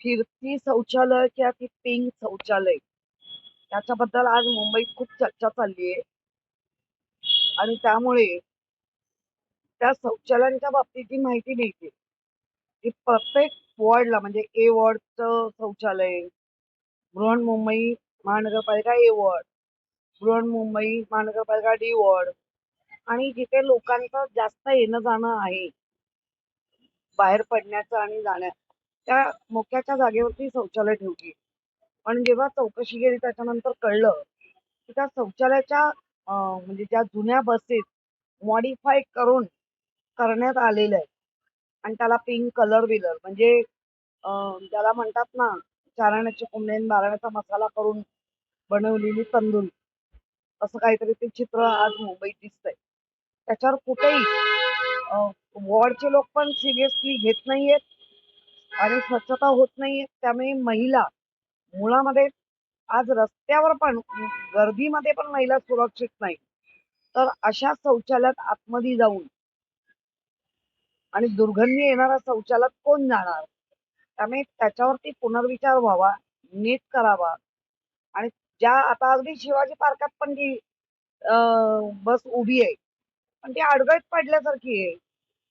फिरती शौचालय किंवा ती पिंक शौचालय त्याच्याबद्दल आज मुंबईत खूप चर्चा चालली आहे. आणि त्यामुळे त्या शौचालयांच्या बाबतीत जी माहिती मिळते ती प्रत्येक वॉर्डला, म्हणजे ए वॉर्डचं शौचालय, बृहन्मुंबई महानगरपालिका ए वॉर्ड, बृहन्मुंबई महानगरपालिका डी वॉर्ड, आणि जिथे लोकांचं जास्त येणं जाणं आहे, बाहेर पडण्याचं आणि जाण्याचं, त्या मोक्याच्या जागेवरती शौचालय ठेवली. पण जेव्हा चौकशी केली त्याच्यानंतर कळलं की त्या शौचालयाच्या म्हणजे ज्या जुन्या बसेस मॉडिफाय करून करण्यात आलेल्या आहेत. आणि त्याला पिंक कलर बिलर, म्हणजे ज्याला म्हणतात ना, चाराण्याचे कोंबडे आणि बाराण्याचा मसाला करून बनवलेली तंदुरी, असं काहीतरी ते चित्र आज मुंबईत दिसतंय. त्याच्यावर कुठेही वॉर्डचे लोक पण सिरियसली घेत नाहीयेत आणि स्वच्छता होत नाहीये. त्यामुळे महिला मुळामध्ये आज रस्त्यावर पण, गर्दीमध्ये पण महिला सुरक्षित नाही. तर अशा शौचालयात आतमध्ये जाऊन आणि दुर्गंधी येणाऱ्या शौचालयात कोण जाणार? त्यामुळे त्याच्यावरती पुनर्विचार व्हावा, नीट करावा. आणि ज्या आता अगदी शिवाजी पार्कात पण ती बस उभी आहे, पण ती अडगळीत पडल्यासारखी आहे.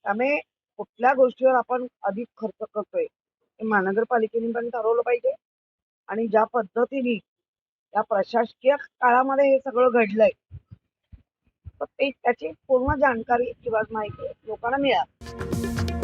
त्यामुळे कुठल्या गोष्टीवर आपण अधिक खर्च करतोय हे महानगरपालिकेने पण ठरवलं पाहिजे. आणि ज्या पद्धतीने या प्रशासकीय काळामध्ये हे सगळं घडलंय, तर ते त्याची पूर्ण जाणकारी किंवा माहिती लोकांना मिळावी.